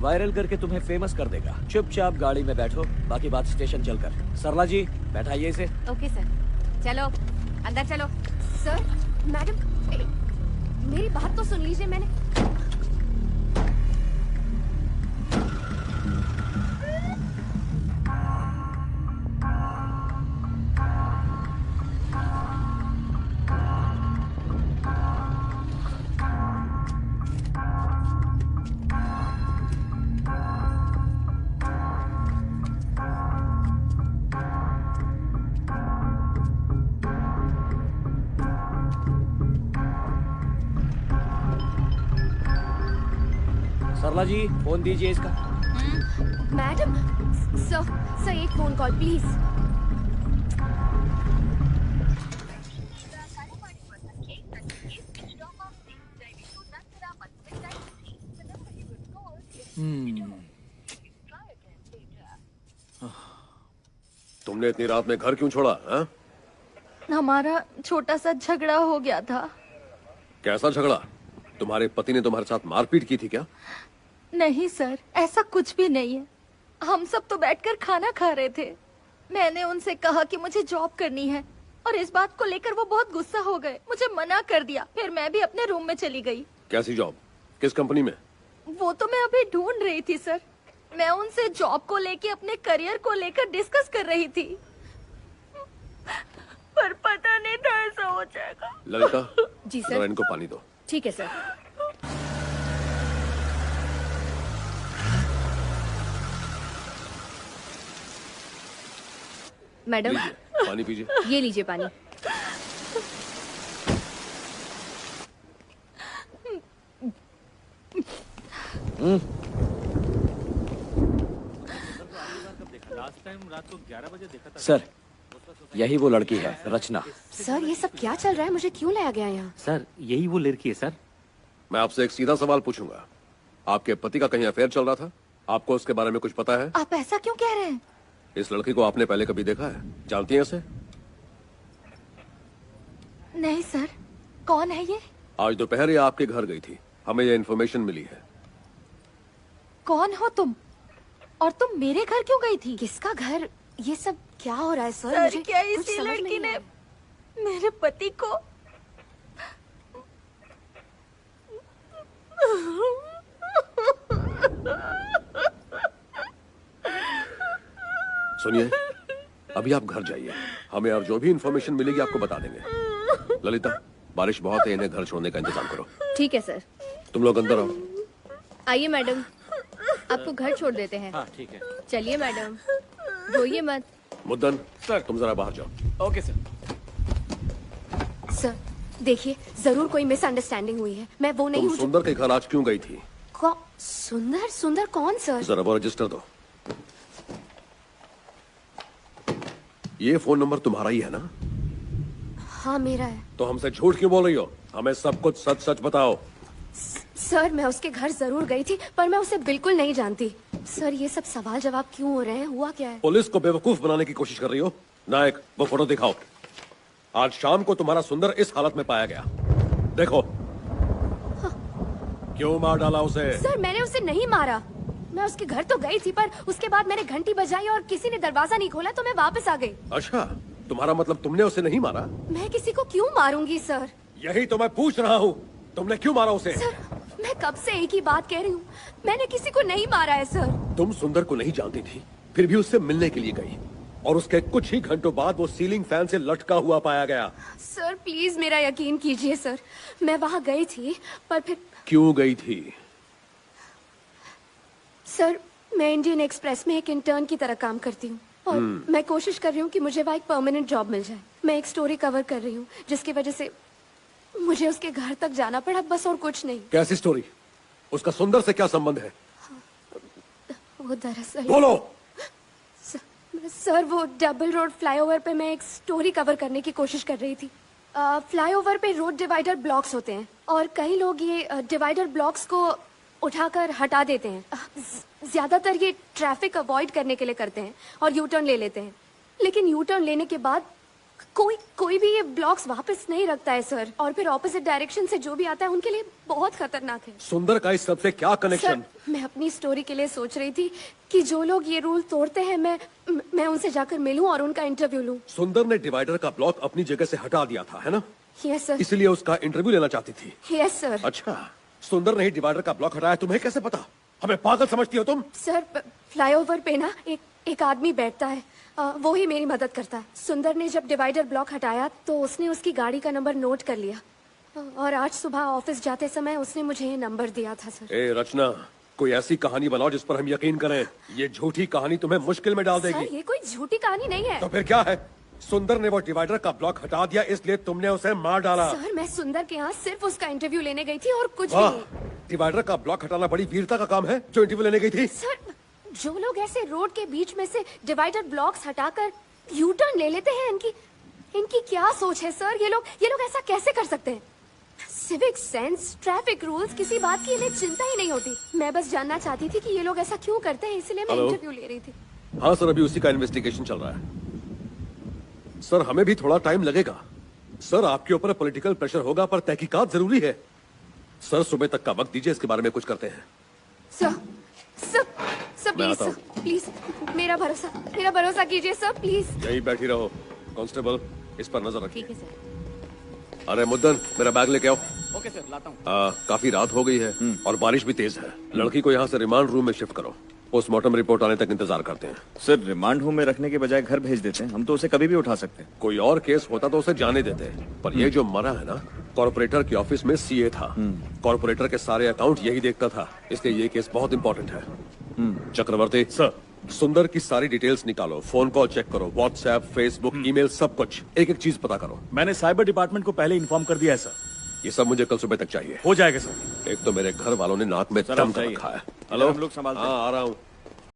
Viral करके तुम्हें famous कर देगा। चुपचाप गाड़ी में बैठो, बाकी बात स्टेशन चलकर। सरला जी बैठाइए इसे। ओके सर, चलो अंदर चलो। सर, मैडम मेरी बात तो सुन लीजिए। मैंने सरला जी फोन दीजिए इसका। मैडम, सर एक फोन कॉल प्लीज। तुमने इतनी रात में घर क्यों छोड़ा? हा? हमारा छोटा सा झगड़ा हो गया था। कैसा झगड़ा? तुम्हारे पति ने तुम्हारे साथ मारपीट की थी क्या? नहीं सर, ऐसा कुछ भी नहीं है। हम सब तो बैठकर खाना खा रहे थे। मैंने उनसे कहा कि मुझे जॉब करनी है और इस बात को लेकर वो बहुत गुस्सा हो गए। मुझे मना कर दिया। फिर मैं भी अपने रूम में चली गई। कैसी जॉब? किस कंपनी में? वो तो मैं अभी ढूंढ रही थी सर। मैं उनसे जॉब को लेके, अपने करियर को लेकर डिस्कस कर रही थी, पर पता नहीं था ऐसा हो जाएगा। ललिता जी जरा सर। इनको पानी दो। ठीक है सर। मैडम लीजिए पानी पीजिए। ये लीजिए पानी। सर यही वो लड़की है, रचना। सर ये सब क्या चल रहा है? मुझे क्यों लाया गया यहाँ? सर यही वो लड़की है सर। मैं आपसे एक सीधा सवाल पूछूंगा। आपके पति का कहीं अफेयर चल रहा था? आपको उसके बारे में कुछ पता है? आप ऐसा क्यों कह रहे हैं? इस लड़की को आपने पहले कभी देखा है? जानती हैं इसे? नहीं सर, कौन है ये? आज दोपहर ये आपके घर गई थी, हमें ये इन्फॉर्मेशन मिली है। कौन हो तुम? और तुम मेरे घर क्यों गई थी? किसका घर? ये सब क्या हो रहा है सर? सर मुझे क्या कुछ इसी समझ लड़की नहीं ने आ रहा। मेरे पति को? सुनिए, अभी आप घर जाइए। हमें अब जो भी इन्फॉर्मेशन मिलेगी आपको बता देंगे। ललिता, बारिश बहुत है, इन्हें घर छोड़ने का इंतजाम करो। ठीक है सर। तुम लोग अंदर आओ। आइए मैडम, आपको घर छोड़ देते हैं। हाँ ठीक है। चलिए मैडम, रोइए मत। मुद्दन सर, तुम जरा बाहर जाओ। Okay sir. सर देखिए, जरूर कोई मिसअंडरस्टैंडिंग हुई है। मैं वो नहीं तुम हूँ जो- सुंदर के घर आज क्यों गई थी? सुंदर? सुंदर कौन सर? जरा वो रजिस्टर दो। ये फोन नंबर तुम्हारा ही है ना? हाँ मेरा है। तो हमसे झूठ क्यों बोल रही हो? हमें सब कुछ सच सच बताओ। सर मैं उसके घर जरूर गई थी, पर मैं उसे बिल्कुल नहीं जानती। सर ये सब सवाल जवाब क्यों हो रहे हैं? हुआ क्या है? पुलिस को बेवकूफ बनाने की कोशिश कर रही हो? नायक, वो फोटो दिखाओ। आज शाम को तुम्हारा सुंदर इस हालत में पाया गया। देखो। क्यों मार डाला उसे? सर मैंने उसे नहीं मारा। मैं उसके घर तो गई थी, पर उसके बाद मैंने घंटी बजाई और किसी ने दरवाजा नहीं खोला तो मैं वापस आ गई। अच्छा, तुम्हारा मतलब तुमने उसे नहीं मारा? मैं किसी को क्यों मारूंगी सर? यही तो मैं पूछ रहा हूँ, तुमने क्यों मारा उसे? सर मैं कब से एक ही बात कह रही हूँ, मैंने किसी को नहीं मारा है सर। तुम सुंदर को नहीं जानती थी, फिर भी उससे मिलने के लिए गई, और उसके कुछ ही घंटों बाद वो सीलिंग फैन से लटका हुआ पाया गया। सर प्लीज मेरा यकीन कीजिए सर, मैं वहाँ गई थी, पर फिर। क्यों गई थी? सर मैं इंडियन एक्सप्रेस में एक इंटर्न की तरह काम करती हूँ, और मैं कोशिश कर रही हूँ कि मुझे वहाँ एक परमानेंट जॉब मिल जाए। मैं एक स्टोरी कवर कर रही हूँ, जिसकी वजह से मुझे उसके घर तक जाना पड़ा, बस और कुछ नहीं। कैसी स्टोरी? उसका सुंदर से क्या संबंध है? वो दरअसल बोलो। सर वो डबल रोड फ्लाईओवर पे मैं एक स्टोरी कवर करने की कोशिश कर रही थी। फ्लाईओवर पे रोड डिवाइडर ब्लॉक्स होते हैं, और कई लोग ये डिवाइडर ब्लॉक्स को उठाकर हटा देते हैं। ज्यादातर ये ट्रैफिक अवॉइड करने के लिए करते हैं और यू टर्न ले लेते हैं। लेकिन यू टर्न लेने के बाद कोई भी ये ब्लॉक्स वापस नहीं रखता है सर, और फिर ऑपोजिट डायरेक्शन से जो भी आता है उनके लिए बहुत खतरनाक है। सुंदर का इस सबसे क्या कनेक्शन? सर मैं अपनी स्टोरी के लिए सोच रही थी कि जो लोग ये रूल तोड़ते हैं मैं उनसे जाकर मिलूं और उनका इंटरव्यू लूं। सुंदर ने डिवाइडर का ब्लॉक अपनी जगह से हटा दिया था, है ना? Yes sir. इसलिए उसका इंटरव्यू लेना चाहती थी। Yes sir. अच्छा, सुंदर ने ही डिवाइडर का ब्लॉक हटाया, तुम्हें कैसे पता? हमें पागल समझती हो तुम? सर फ्लाईओवर पे ना एक आदमी बैठता है, वो ही मेरी मदद करता है। सुंदर ने जब डिवाइडर ब्लॉक हटाया तो उसने उसकी गाड़ी का नंबर नोट कर लिया, और आज सुबह ऑफिस जाते समय उसने मुझे ये नंबर दिया था सर। ए रचना, कोई ऐसी कहानी बनाओ जिस पर हम यकीन करें। ये झूठी कहानी तुम्हें मुश्किल में डाल देगी। सर ये कोई झूठी कहानी नहीं है। तो फिर क्या है? सुंदर ने वो डिवाइडर का ब्लॉक हटा दिया, इसलिए तुमने उसे मार डाला। सर मैं सुंदर के यहाँ सिर्फ उसका इंटरव्यू लेने गई थी और कुछ भी वाह, नहीं। डिवाइडर का ब्लॉक हटाना बड़ी वीरता का काम है, जो इंटरव्यू लेने गई थी। सर जो लोग ऐसे रोड के बीच में से डिवाइडर ब्लॉक्स हटाकर यू टर्न ले लेते हैं, इनकी क्या सोच है सर? ये लोग ऐसा कैसे कर सकते हैं? सिविक सेंस, ट्रैफिक रूल्स, किसी बात की इन्हें चिंता ही नहीं होती। मैं बस जानना चाहती थी कि ये लोग ऐसा क्यों करते हैं, इसलिए मैं इंटरव्यू ले रही थी। हाँ सर, अभी उसी का इन्वेस्टिगेशन चल रहा है। सर हमें भी थोड़ा टाइम लगेगा। सर आपके ऊपर पॉलिटिकल प्रेशर होगा, पर तहकीकात जरूरी है। सर सुबह तक का वक्त दीजिए, इसके बारे में कुछ करते हैं। सर मैं प्लीज आता सर, प्लीज मेरा भरोसा कीजिए सर, प्लीज। यहीं बैठी रहो। कांस्टेबल, इस पर नजर रखिए। ठीक है सर। अरे मुद्दन, मेरा बैग लेके आओ। ओके सर, लाता हूँ। काफी रात हो गई है और बारिश भी तेज है। लड़की को यहाँ से रिमांड रूम में शिफ्ट करो। पोस्टमार्टम रिपोर्ट आने तक इंतजार करते हैं। सर रिमांड होम में रखने के बजाय घर भेज देते हैं, हम तो उसे कभी भी उठा सकते हैं। कोई और केस होता तो उसे जाने देते, पर ये जो मरा है ना, कॉर्पोरेटर के ऑफिस में सीए था। कॉर्पोरेटर के सारे अकाउंट यही देखता था, इसलिए ये केस बहुत इंपॉर्टेंट है। चक्रवर्ती सर, सुंदर की सारी डिटेल्स निकालो, फोन कॉल चेक करो, व्हाट्सएप, फेसबुक, ईमेल, सब कुछ। एक एक चीज पता करो। मैंने साइबर डिपार्टमेंट को पहले इन्फॉर्म कर दिया है सर। ये सब मुझे कल सुबह तक चाहिए। हो जाएगा सर। एक तो मेरे घर वालों ने नाक में सर, दम आप कर चाहिए। रखा है। हेलो, हम लोग संभालते हैं। हाँ आ रहा हूँ।